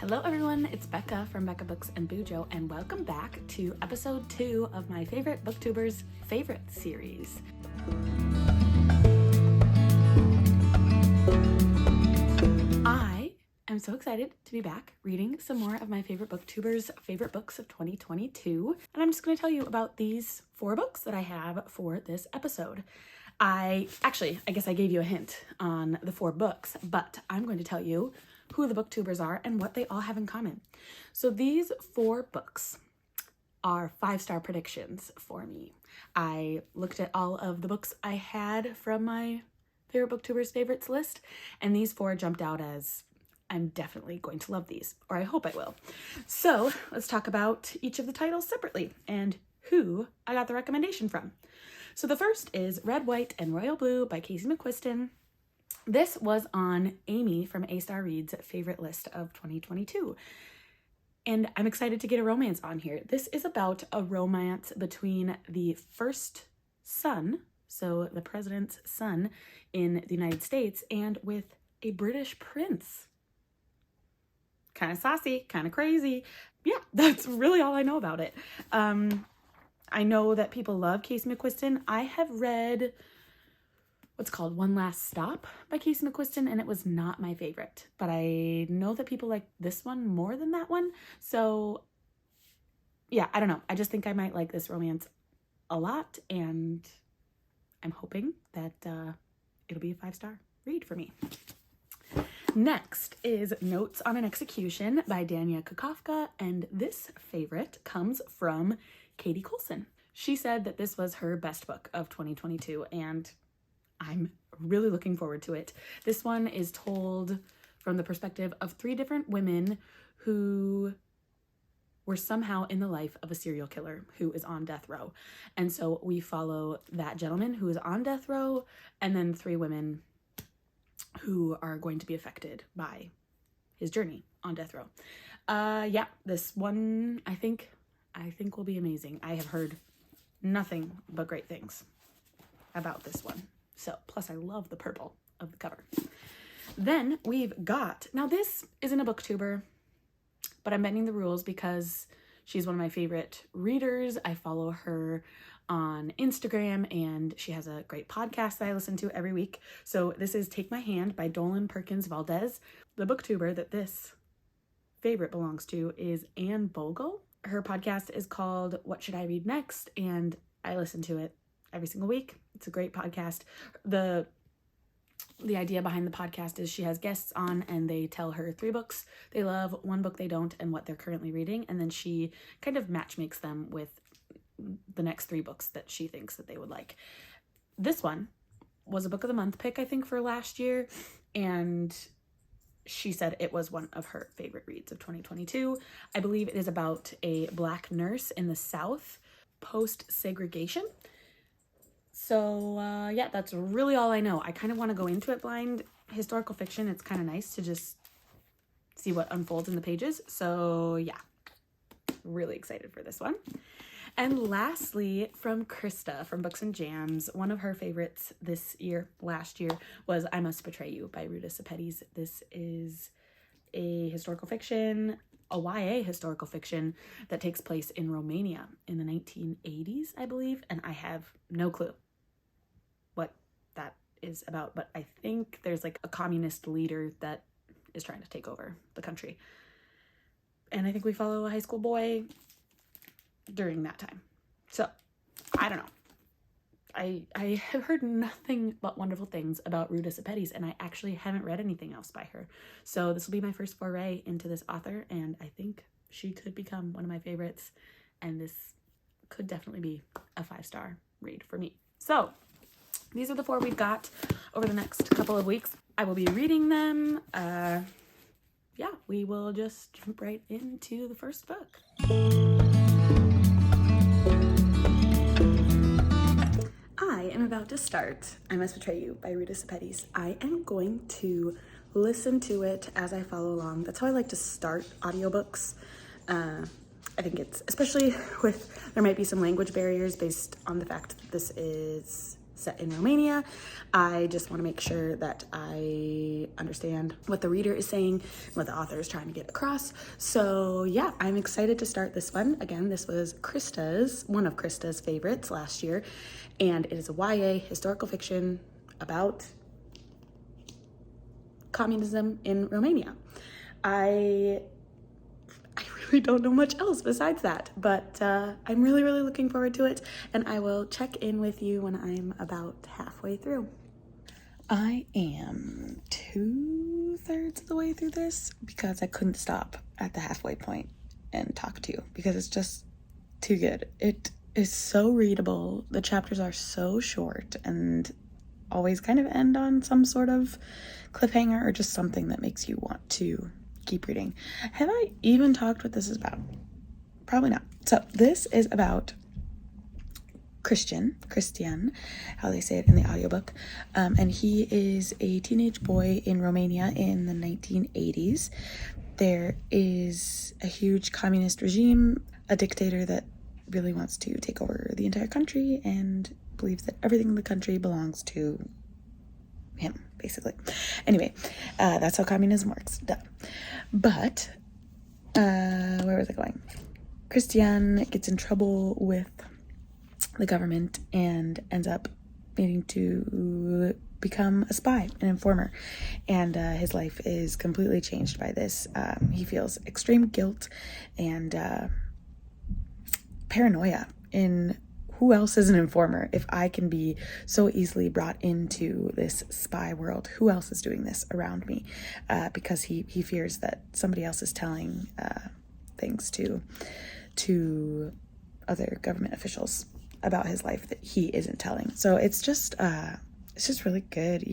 Hello everyone, it's Becca from Becca Books and Bujo, and welcome back to episode 2 of my favorite Booktubers favorite series. I am so excited to be back reading some more of my favorite Booktubers favorite books of 2022, and I'm just going to tell you about these 4 books that I have for this episode. I guess I gave you a hint on the 4 books, but I'm going to tell you who the Booktubers are and what they all have in common. So these 4 books are 5-star predictions for me. I looked at all of the books I had from my favorite Booktubers favorites list, and these 4 jumped out as I'm definitely going to love these, or I hope I will. So let's talk about each of the titles separately and who I got the recommendation from. So the first is Red, White, and Royal Blue by Casey McQuiston. This was on Amy from A Star Reads' favorite list of 2022. And I'm excited to get a romance on here. This is about a romance between the first son, so the president's son in the United States, and with a British prince. Kind of saucy, kind of crazy. Yeah, that's really all I know about it. I know that people love Casey McQuiston. I have read what's called One Last Stop by Casey McQuiston, and it was not my favorite, but I know that people like this one more than that one. So yeah, I don't know. I just think I might like this romance a lot, and I'm hoping that it'll be a 5-star read for me. Next is Notes on an Execution by Dania Kukofka, and this favorite comes from Katie Coulson. She said that this was her best book of 2022, and I'm really looking forward to it. This one is told from the perspective of 3 different women who were somehow in the life of a serial killer who is on death row. And so we follow that gentleman who is on death row, and then 3 women who are going to be affected by his journey on death row. Yeah, this one I think will be amazing. I have heard nothing but great things about this one. So, plus I love the purple of the cover. Then we've got, now this isn't a booktuber, but I'm bending the rules because she's one of my favorite readers. I follow her on Instagram, and she has a great podcast that I listen to every week. So this is Take My Hand by Dolan Perkins Valdez. The booktuber that this favorite belongs to is Anne Bogle. Her podcast is called What Should I Read Next? And I listen to it every single week. It's a great podcast. The idea behind the podcast is she has guests on, and they tell her 3 books they love, 1 book they don't, and what they're currently reading. And then she kind of matchmakes them with the next 3 books that she thinks that they would like. This one was a book of the month pick, I think, for last year. And she said it was one of her favorite reads of 2022. I believe it is about a Black nurse in the South post-segregation. So yeah, that's really all I know. I kind of want to go into it blind. Historical fiction, it's kind of nice to just see what unfolds in the pages. So yeah, really excited for this one. And lastly, from Krista from Books and Jams, one of her favorites last year, was I Must Betray You by Ruta Sepetys. This is a historical fiction, a YA historical fiction that takes place in Romania in the 1980s, I believe, and I have no clue what that is about, but I think there's like a communist leader that is trying to take over the country. And I think we follow a high school boy during that time. So, I don't know. I have heard nothing but wonderful things about Ruta Sepetys, and I actually haven't read anything else by her. So this will be my first foray into this author, and I think she could become one of my favorites, and this could definitely be a 5-star read for me. So these are the 4 we've got over the next couple of weeks. I will be reading them. Yeah, we will just jump right into the first book. I am about to start I Must Betray You by Ruta Sepetys. I am going to listen to it as I follow along. That's how I like to start audiobooks. I think it's, especially with, there might be some language barriers based on the fact that this is set in Romania. I just want to make sure that I understand what the reader is saying, what the author is trying to get across. So yeah, I'm excited to start this one. Again, this was one of Krista's favorites last year, and it is a YA historical fiction about communism in Romania. I really don't know much else besides that, but I'm really looking forward to it, and I will check in with you when I'm about halfway through. I am 2/3 of the way through this because I couldn't stop at the halfway point and talk to you because it's just too good. It is so readable. The chapters are so short and always kind of end on some sort of cliffhanger or just something that makes you want to keep reading. Have I even talked what this is about? Probably not. So this is about Christian, how they say it in the audiobook. And he is a teenage boy in Romania in the 1980s. There is a huge communist regime, a dictator that really wants to take over the entire country and believes that everything in the country belongs to him, basically. Anyway, that's how communism works. Duh. But, where was I going? Christian gets in trouble with the government and ends up needing to become a spy, an informer. And his life is completely changed by this. He feels extreme guilt and paranoia in who else is an informer. If I can be so easily brought into this spy world, who else is doing this around me? Because he fears that somebody else is telling things to other government officials about his life that he isn't telling. So it's just really good.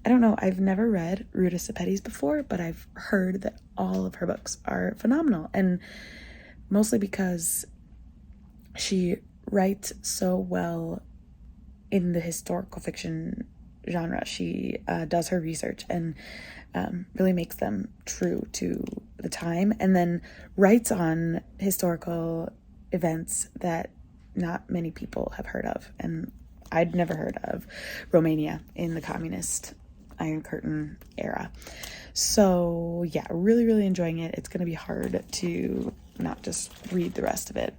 I don't know, I've never read Ruta Sepetys before, but I've heard that all of her books are phenomenal, and mostly because she writes so well in the historical fiction genre. She does her research and really makes them true to the time, and then writes on historical events that not many people have heard of. And I'd never heard of Romania in the communist Iron Curtain era. So yeah, really enjoying it. It's going to be hard to not just read the rest of it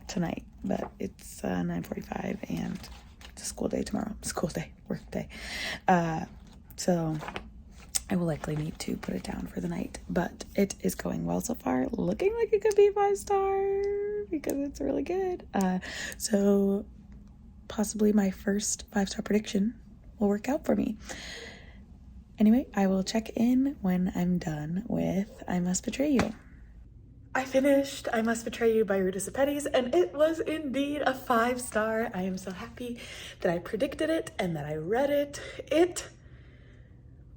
tonight, but it's 9:45 and it's a school day tomorrow. Work day. So I will likely need to put it down for the night, but it is going well so far. Looking like it could be 5-star because it's really good. So possibly my first 5-star prediction will work out for me. Anyway, I will check in when I'm done with I Must Betray You. I finished I Must Betray You by Ruta Sepetys, and it was indeed a 5-star. I am so happy that I predicted it and that I read it. It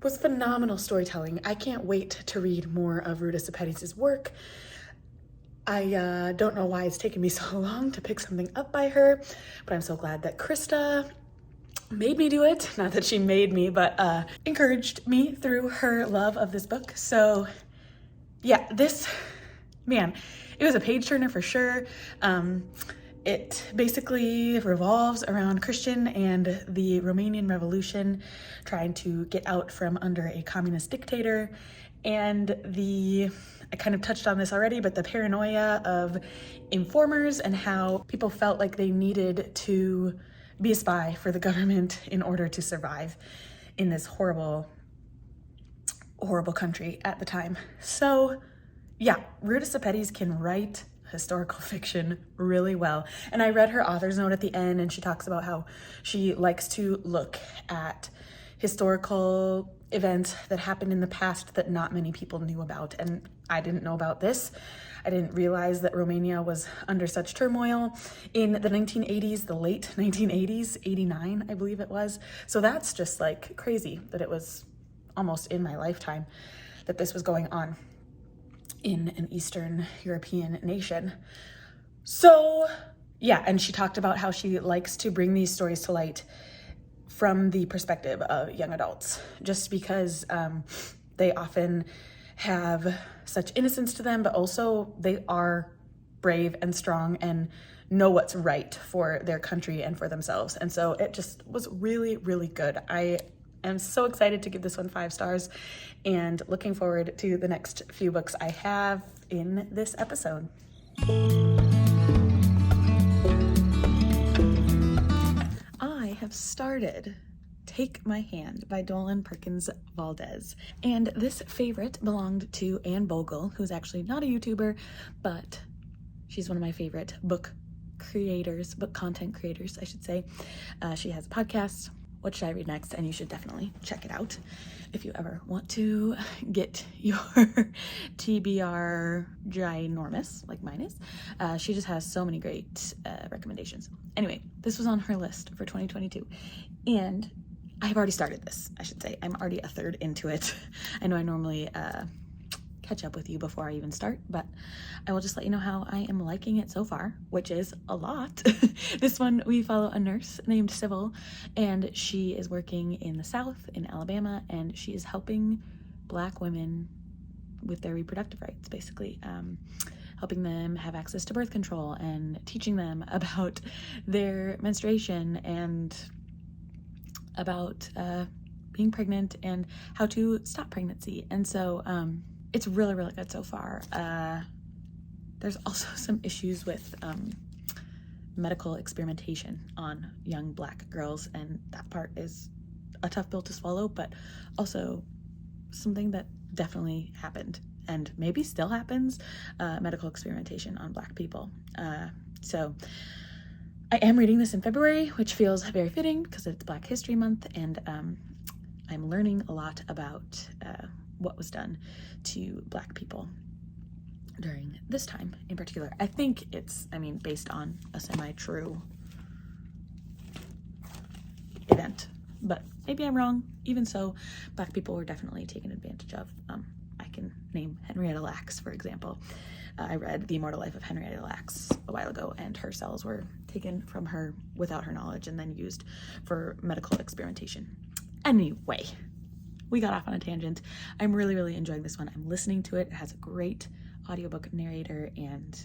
was phenomenal storytelling. I can't wait to read more of Ruta Sepetys' work. I don't know why it's taken me so long to pick something up by her, but I'm so glad that Krista made me do it. Not that she made me, but encouraged me through her love of this book. So yeah, man, it was a page turner for sure. It basically revolves around Christian and the Romanian Revolution, trying to get out from under a communist dictator, and I kind of touched on this already, but the paranoia of informers and how people felt like they needed to be a spy for the government in order to survive in this horrible country at the time. So yeah, Ruta Sepetys can write historical fiction really well. And I read her author's note at the end, and she talks about how she likes to look at historical events that happened in the past that not many people knew about. And I didn't know about this. I didn't realize that Romania was under such turmoil in the 1980s, the late 1980s, 89, I believe it was. So that's just like crazy that it was almost in my lifetime that this was going on in an Eastern European nation. So yeah, and she talked about how she likes to bring these stories to light from the perspective of young adults, just because they often have such innocence to them, but also they are brave and strong and know what's right for their country and for themselves. And so it just was really, really good. I am so excited to give this one 5 stars and looking forward to the next few books I have in this episode. I have started Take My Hand by Dolan Perkins Valdez. And this favorite belonged to Anne Bogle, who's actually not a YouTuber, but she's one of my favorite book content creators, I should say. She has a podcast, What Should I Read Next? And you should definitely check it out if you ever want to get your TBR ginormous, like mine is. She just has so many great recommendations. Anyway, this was on her list for 2022. And I have already started this, I should say. I'm already a third into it. I know I normally catch up with you before I even start, but I will just let you know how I am liking it so far, which is a lot. This one, we follow a nurse named Sybil, and she is working in the South, in Alabama, and she is helping Black women with their reproductive rights, basically. Helping them have access to birth control and teaching them about their menstruation and about being pregnant and how to stop pregnancy. And so it's really, really good so far. There's also some issues with medical experimentation on young Black girls, and that part is a tough pill to swallow, but also something that definitely happened and maybe still happens, medical experimentation on Black people. So I am reading this in February, which feels very fitting because it's Black History Month, and I'm learning a lot about what was done to Black people during this time in particular. I think it's, based on a semi-true event, but maybe I'm wrong. Even so, Black people were definitely taken advantage of. I can name Henrietta Lacks, for example. I read The Immortal Life of Henrietta Lacks a while ago, and her cells were taken from her without her knowledge and then used for medical experimentation. Anyway, we got off on a tangent. I'm really, really enjoying this one. I'm listening to it. It has a great audiobook narrator, and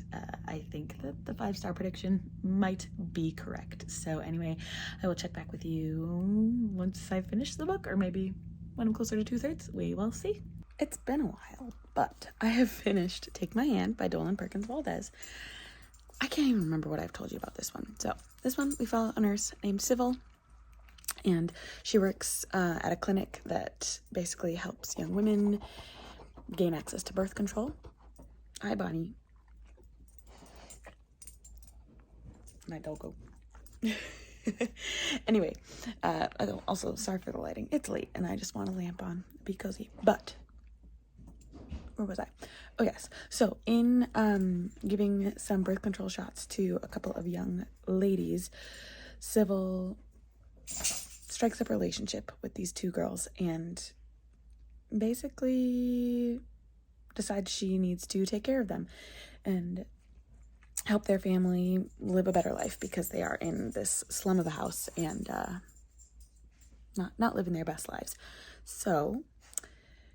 I think that the 5-star prediction might be correct. So anyway, I will check back with you once I finish the book, or maybe when I'm closer to 2/3. We will see. It's been a while, but I have finished Take My Hand by Dolan Perkins Valdez. I can't even remember what I've told you about this one. So this one, we follow a nurse named Sybil, and she works at a clinic that basically helps young women gain access to birth control. Hi, Bonnie. My doggo. Anyway, also, sorry for the lighting. It's late, and I just want a lamp on, be cozy. But where was I? Oh, yes. So in giving some birth control shots to a couple of young ladies, Sybil strikes up a relationship with these 2 girls and basically decides she needs to take care of them and help their family live a better life, because they are in this slum of a house and not living their best lives. So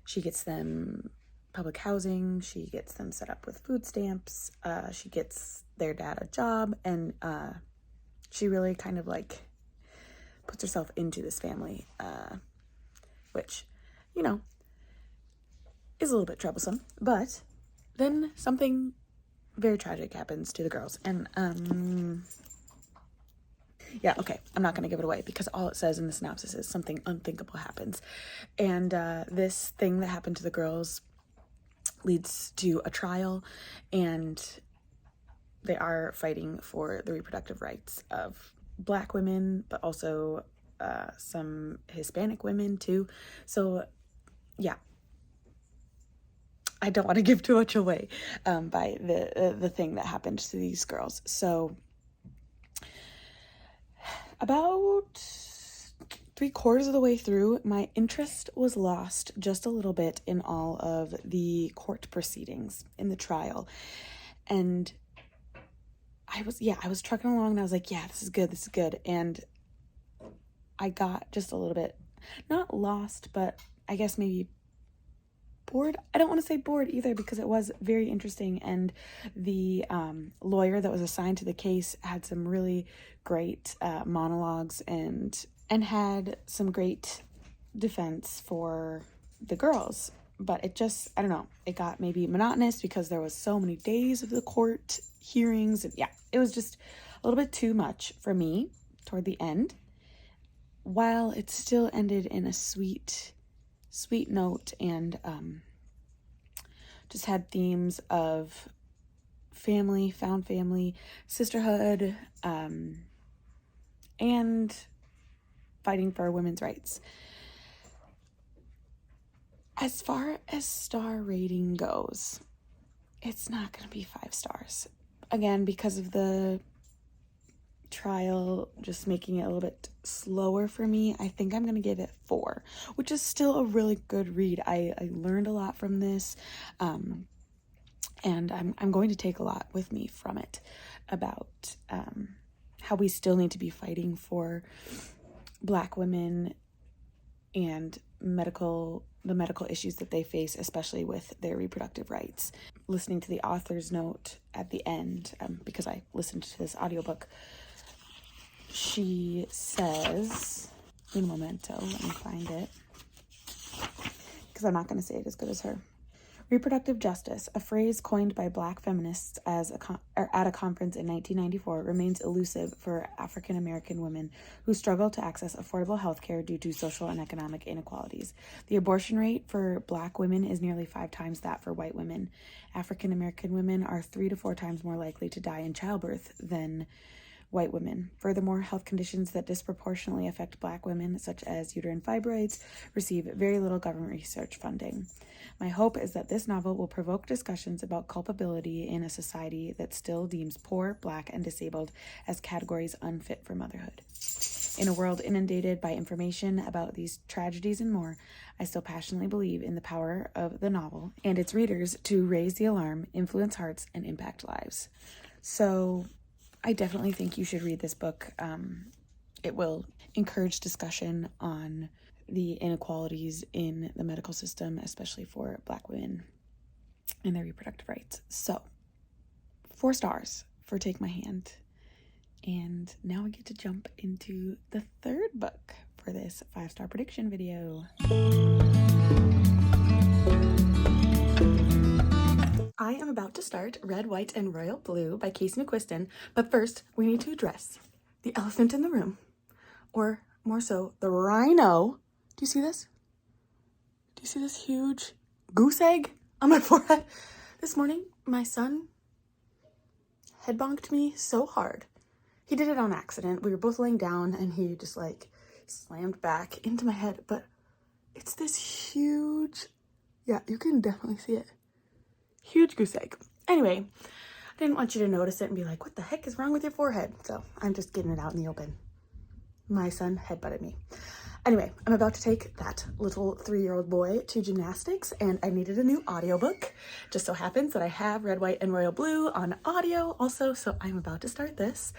she gets them public housing, she gets them set up with food stamps, she gets their dad a job, and she really kind of puts herself into this family, which, is a little bit troublesome. But then something very tragic happens to the girls, and yeah, okay, I'm not gonna give it away because all it says in the synopsis is something unthinkable happens, and this thing that happened to the girls leads to a trial, and they are fighting for the reproductive rights of Black women, but also some Hispanic women too. So yeah, I don't want to give too much away by the thing that happened to these girls. So about 3/4 of the way through, my interest was lost just a little bit in all of the court proceedings in the trial. And I was trucking along and I was like, yeah, this is good. And I got just a little bit, not lost, but I guess maybe bored. I don't want to say bored either, because it was very interesting, and the lawyer that was assigned to the case had some really great monologues and had some great defense for the girls. But it just, I don't know, it got maybe monotonous because there was so many days of the court hearings, and yeah, it was just a little bit too much for me toward the end, while it still ended in a sweet note, and just had themes of family, found family, sisterhood, and fighting for women's rights. As far as star rating goes, it's not going to be 5 stars. Again, because of the trial just making it a little bit slower for me, I think I'm going to give it 4, which is still a really good read. I learned a lot from this, and I'm going to take a lot with me from it about how we still need to be fighting for Black women and the medical issues that they face, especially with their reproductive rights. Listening to the author's note at the end, because I listened to this audiobook, she says, un momento, let me find it, because I'm not going to say it as good as her. Reproductive justice, a phrase coined by Black feminists at a conference in 1994, remains elusive for African American women who struggle to access affordable health care due to social and economic inequalities. The abortion rate for Black women is nearly 5 times that for white women. African American women are 3 to 4 times more likely to die in childbirth than white women. Furthermore, health conditions that disproportionately affect Black women, such as uterine fibroids, receive very little government research funding. My hope is that this novel will provoke discussions about culpability in a society that still deems poor, Black, and disabled as categories unfit for motherhood. In a world inundated by information about these tragedies and more, I still passionately believe in the power of the novel and its readers to raise the alarm, influence hearts, and impact lives. So I definitely think you should read this book. It will encourage discussion on the inequalities in the medical system, especially for Black women and their reproductive rights. So, 4 stars for Take My Hand. And now we get to jump into the 3rd book for this 5-star prediction video. I am about to start Red, White, and Royal Blue by Casey McQuiston, but first we need to address the elephant in the room, or more so, the rhino. Do you see this? Do you see this huge goose egg on my forehead? This morning, my son head bonked me so hard. He did it on accident. We were both laying down and he just like slammed back into my head, but it's this huge, yeah, you can definitely see it. Huge goose egg. Anyway, I didn't want you to notice it and be like, what the heck is wrong with your forehead? So I'm just getting it out in the open. My son headbutted me. Anyway, I'm about to take that little 3-year-old boy to gymnastics, and I needed a new audiobook. Just so happens that I have Red, White, and Royal Blue on audio also, so I'm about to start this.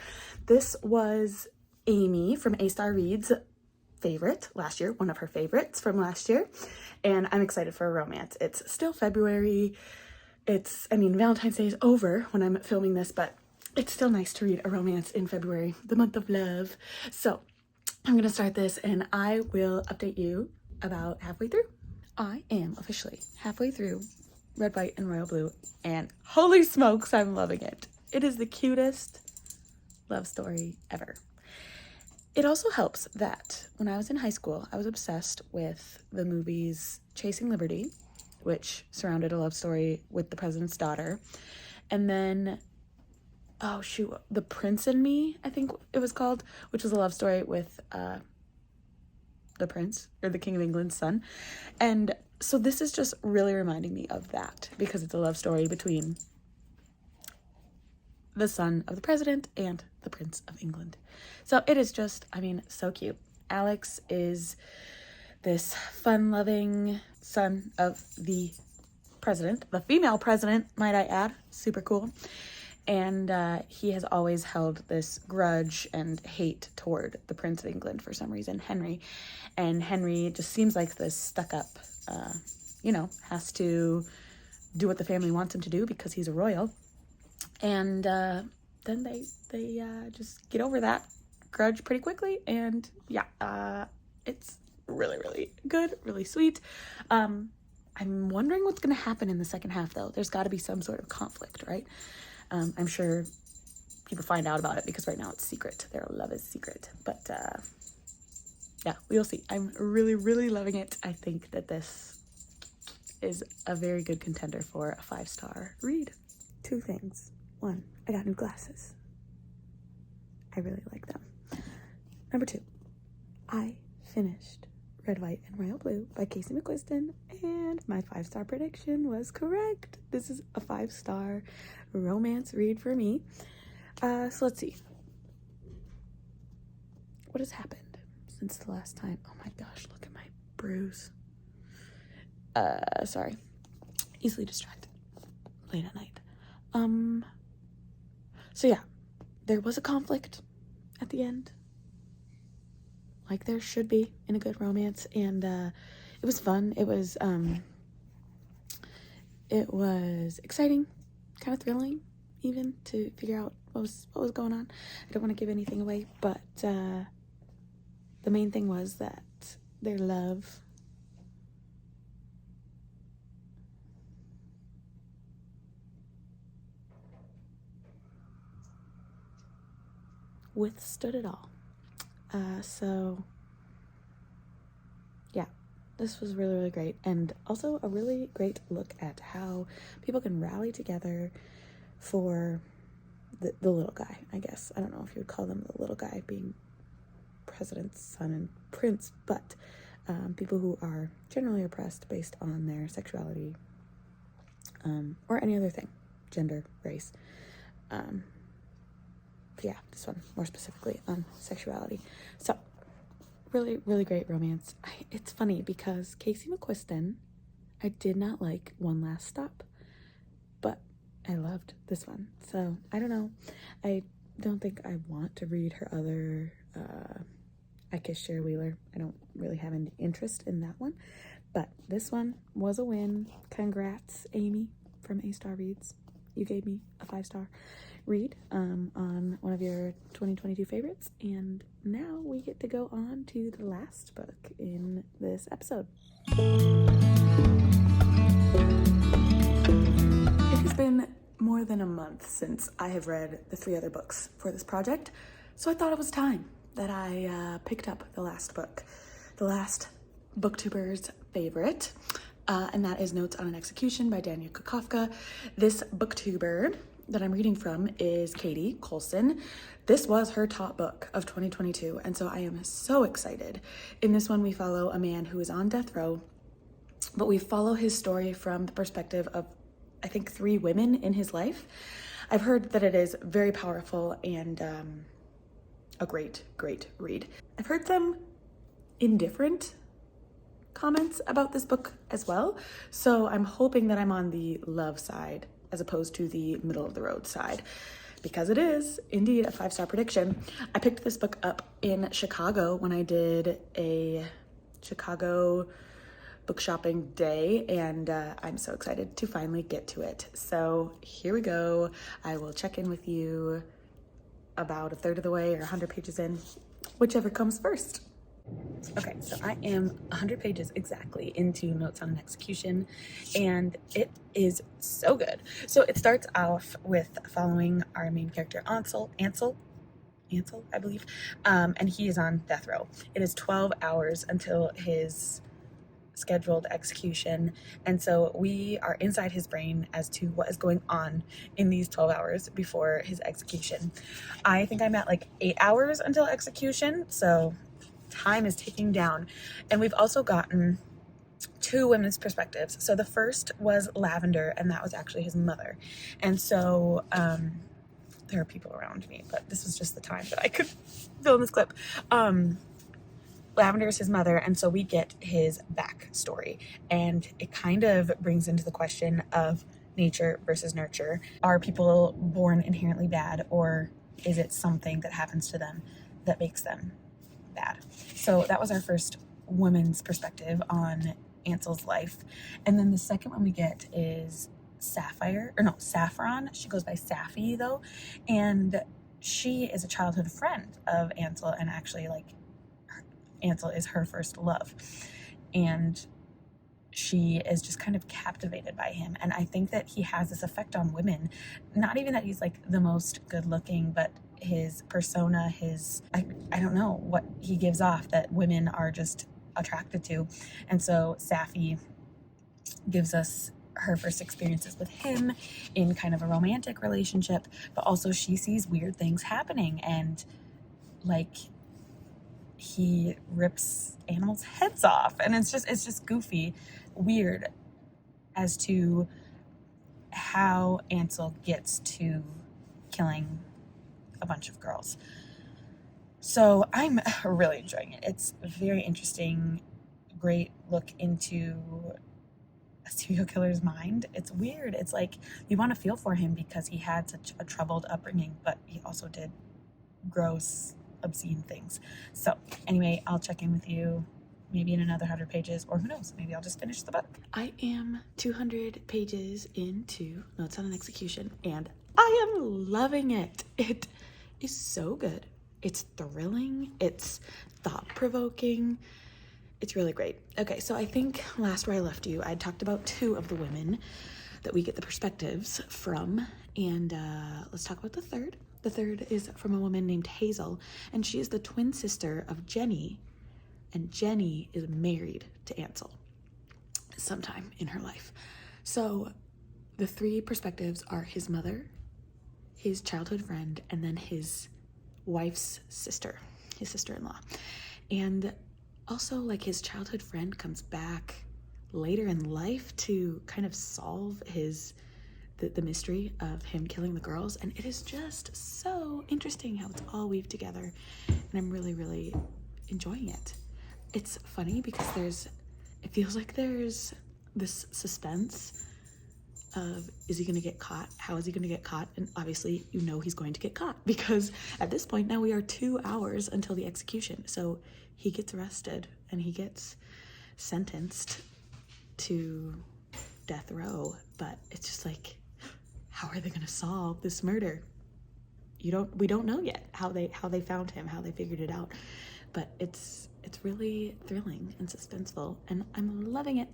This was Amy from A-Star Reads' favorite last year, one of her favorites from last year, and I'm excited for a romance. It's still February. Valentine's Day is over when I'm filming this, but it's still nice to read a romance in February, the month of love. So I'm going to start this and I will update you about halfway through. I am officially halfway through Red, White, and Royal Blue, and holy smokes, I'm loving it. It is the cutest love story ever. It also helps that when I was in high school, I was obsessed with the movies Chasing Liberty, which surrounded a love story with the president's daughter, and then The Prince and Me, I think it was called, which was a love story with the prince, or the King of England's son. And so this is just really reminding me of that, because it's a love story between the son of the president and the Prince of England. So it is just, so cute. Alex is this fun-loving son of the president, the female president, might I add. Super cool. And he has always held this grudge and hate toward the Prince of England for some reason, Henry. And Henry just seems like this stuck-up you know, has to do what the family wants him to do because he's a royal. And then they just get over that grudge pretty quickly. And yeah, it's really, really good, really sweet. I'm wondering what's going to happen in the second half, though. There's got to be some sort of conflict, right? I'm sure people find out about it because right now it's secret. Their love is secret. But yeah, we'll see. I'm really, really loving it. I think that this is a very good contender for a 5-star read. 2 things. 1, I got new glasses. I really like them. Number 2, I finished Red, White, and Royal Blue by Casey McQuiston, and my 5-star prediction was correct. This is a 5-star romance read for me. So let's see. What has happened since the last time? Oh my gosh, look at my bruise. Sorry. Easily distracted. Late at night. So yeah, there was a conflict at the end, like there should be in a good romance, and it was fun. It was exciting, kind of thrilling, even to figure out what was going on. I don't want to give anything away, but the main thing was that their love withstood it all. So yeah, this was really, really great, and also a really great look at how people can rally together for the little guy, I guess. I don't know if you would call them the little guy, being president's son and prince, but people who are generally oppressed based on their sexuality, or any other thing, gender, race. Yeah, this one more specifically on sexuality. So really, really great romance. It's funny because Casey McQuiston, I did not like One Last Stop, but I loved this one. So I don't know. I don't think I want to read her other I Kiss Cher Wheeler. I don't really have any interest in that one, but this one was a win. Congrats, Amy from A Star Reads. You gave me a 5-star read on one of your 2022 favorites, and now we get to go on to the last book in this episode. It has been more than a month since I have read the 3 other books for this project, so I thought it was time that I picked up the last book, the last Booktubers favorite, and that is Notes on an Execution by Daniel Kukofka. This booktuber that I'm reading from is Katie Colson. This was her top book of 2022, and so I am so excited. In this one, we follow a man who is on death row, but we follow his story from the perspective of, I think, 3 women in his life. I've heard that it is very powerful and a great, great read. I've heard some indifferent comments about this book as well, so I'm hoping that I'm on the love side as opposed to the middle of the road side, because it is indeed a 5-star prediction. I picked this book up in Chicago when I did a Chicago book shopping day, and I'm so excited to finally get to it. So here we go. I will check in with you about a third of the way or 100 pages in, whichever comes first. Okay, so I am 100 pages exactly into Notes on an Execution, and it is so good. So it starts off with following our main character, Ansel, I believe, and he is on death row. It is 12 hours until his scheduled execution, and so we are inside his brain as to what is going on in these 12 hours before his execution. I think I'm at like 8 hours until execution, so time is ticking down. And we've also gotten 2 women's perspectives. So the first was Lavender, and that was actually his mother. And so there are people around me, but this was just the time that I could film this clip. Lavender is his mother, and so we get his backstory, and it kind of brings into the question of nature versus nurture. Are people born inherently bad, or is it something that happens to them that makes them bad? So that was our first woman's perspective on Ansel's life. And then the second one we get is Saffron. She goes by Safi though, and she is a childhood friend of Ansel, and actually like Ansel is her first love, and she is just kind of captivated by him. And I think that he has this effect on women, not even that he's like the most good looking, but his persona, I don't know what he gives off that women are just attracted to. And so Safi gives us her first experiences with him in kind of a romantic relationship, but also she sees weird things happening, and like he rips animals' heads off, and it's just goofy, weird as to how Ansel gets to killing a bunch of girls. So I'm really enjoying it. It's very interesting, great look into a serial killer's mind. It's weird. It's like you want to feel for him because he had such a troubled upbringing, but he also did gross, obscene things. So anyway, I'll check in with you maybe in another 100 pages, or who knows, maybe I'll just finish the book. I am 200 pages into Notes on an Execution, and I am loving it. It is so good. It's thrilling. It's thought-provoking. It's really great. Okay, so I think last where I left you, I talked about 2 of the women that we get the perspectives from, and let's talk about the third. The third is from a woman named Hazel, and she is the twin sister of Jenny, and Jenny is married to Ansel sometime in her life. So the 3 perspectives are his mother, his childhood friend, and then his wife's sister, his sister-in-law. And also, like, his childhood friend comes back later in life to kind of solve the mystery of him killing the girls, and it is just so interesting how it's all weaved together, and I'm really, really enjoying it. It's funny because it feels like there's this suspense of, is he gonna get caught? How is he gonna get caught? And obviously you know he's going to get caught, because at this point now we are 2 hours until the execution. So he gets arrested and he gets sentenced to death row, but it's just like, how are they gonna solve this murder? We don't know yet how they found him, how they figured it out, but it's really thrilling and suspenseful, and I'm loving it.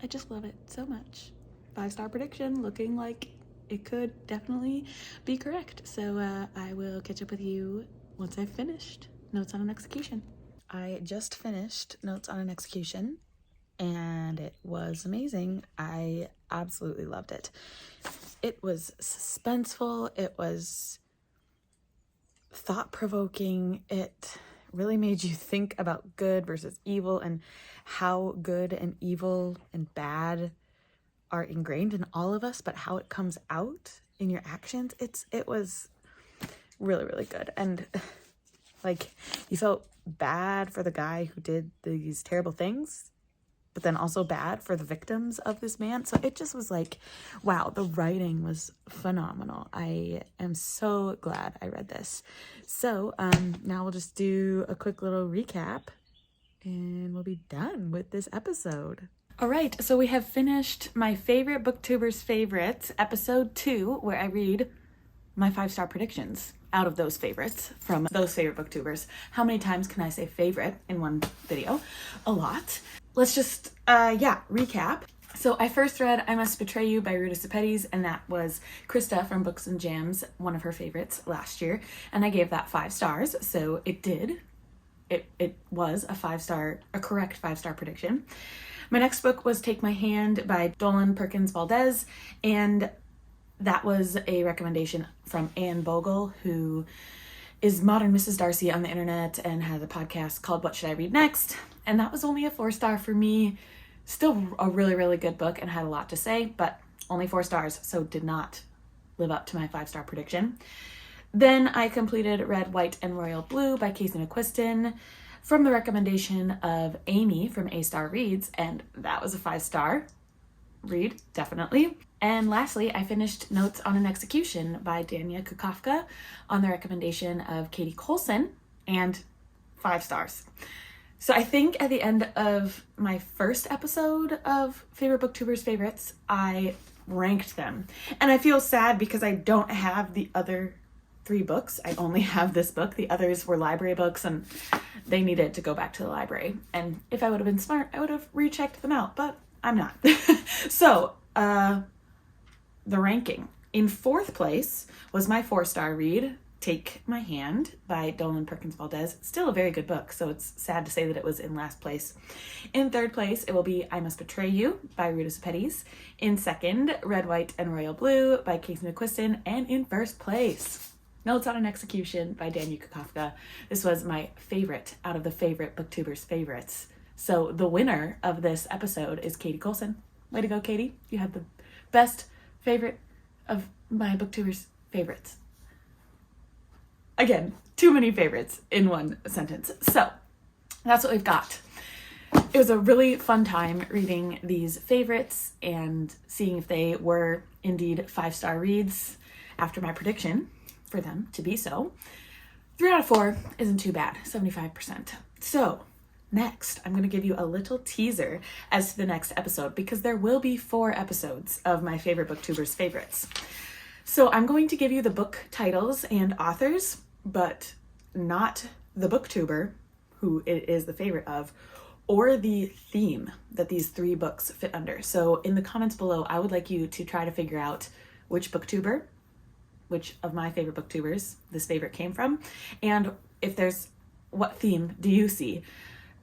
I just love it so much. 5-star prediction, looking like it could definitely be correct. So I will catch up with you once I've finished Notes on an Execution. I just finished Notes on an Execution, and it was amazing. I absolutely loved it. It was suspenseful. It was thought-provoking. It really made you think about good versus evil, and how good and evil and bad are ingrained in all of us, but how it comes out in your actions. It was really, really good. And like, you felt bad for the guy who did these terrible things, but then also bad for the victims of this man. So it just was like, wow, the writing was phenomenal. I am so glad I read this. So now we'll just do a quick little recap and we'll be done with this episode. All right, so we have finished my favorite Booktubers favorites, episode 2, where I read my 5-star predictions out of those favorites from those favorite Booktubers. How many times can I say favorite in one video? A lot. Let's just, recap. So I first read I Must Betray You by Ruta Sepetys, and that was Krista from Books and Jams, one of her favorites last year, and I gave that 5 stars, so it did. It was a correct 5-star prediction. My next book was Take My Hand by Dolan Perkins Valdez, and that was a recommendation from Anne Bogle, who is Modern Mrs. Darcy on the internet and has a podcast called What Should I Read Next? And that was only a 4-star for me. Still a really, really good book and had a lot to say, but only 4 stars, so did not live up to my 5-star prediction. Then I completed Red, White, and Royal Blue by Casey McQuiston from the recommendation of Amy from A Star Reads, and that was a 5-star read, definitely. And lastly, I finished Notes on an Execution by Dania Kukafka on the recommendation of Katie Colson, and 5 stars. So I think at the end of my first episode of Favorite Booktubers Favorites, I ranked them. And I feel sad because I don't have the other 3 books. I only have this book. The others were library books and they needed to go back to the library. And if I would have been smart, I would have rechecked them out, but I'm not. So, the ranking. In 4th place was my 4-star read, Take My Hand by Dolan Perkins Valdez. Still a very good book, so it's sad to say that it was in last place. In 3rd place, it will be I Must Betray You by Ruta Sepetys. In 2nd, Red, White, and Royal Blue by Casey McQuiston. And in 1st place, Notes on an Execution by Dan Kafka. This was my favorite out of the Favorite Booktubers Favorites. So the winner of this episode is Katie Colson. Way to go, Katie. You had the best favorite of my Booktubers Favorites. Again, too many favorites in one sentence. So that's what we've got. It was a really fun time reading these favorites and seeing if they were indeed 5-star reads after my prediction for them to be so. 3 out of 4 isn't too bad, 75%. So next, I'm going to give you a little teaser as to the next episode because there will be 4 episodes of my Favorite Booktubers Favorites. So I'm going to give you the book titles and authors, but not the booktuber, who it is the favorite of, or the theme that these 3 books fit under. So in the comments below, I would like you to try to figure out which booktuber, which of my favorite booktubers this favorite came from, and if there's, what theme do you see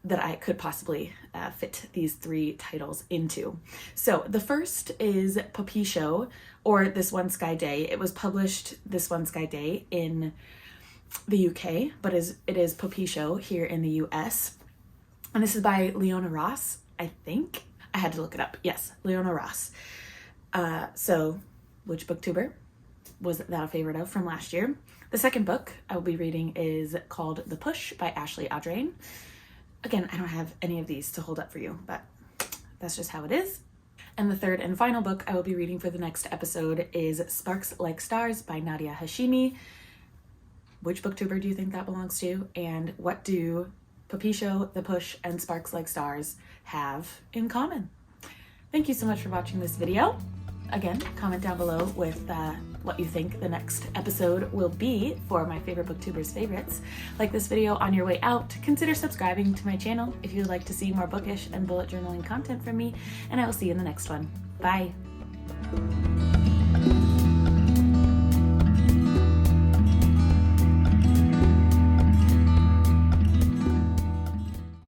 that I could possibly fit these 3 titles into. So the first is Puppy Show, or This One Sky Day. It was published This One Sky Day in the UK, but it is Puppy Show here in the US. And this is by Leona Ross, I think. I had to look it up. Yes, Leona Ross. So which booktuber was that a favorite of from last year? The second book I will be reading is called The Push by Ashley Audrain. Again, I don't have any of these to hold up for you, but that's just how it is. And the third and final book I will be reading for the next episode is Sparks Like Stars by Nadia Hashimi. Which booktuber do you think that belongs to? And what do Puppy Show, The Push, and Sparks Like Stars have in common? Thank you so much for watching this video. Again, comment down below with what you think the next episode will be for my Favorite Booktubers Favorites. Like this video on your way out. Consider subscribing to my channel if you would like to see more bookish and bullet journaling content from me, and I will see you in the next one. Bye!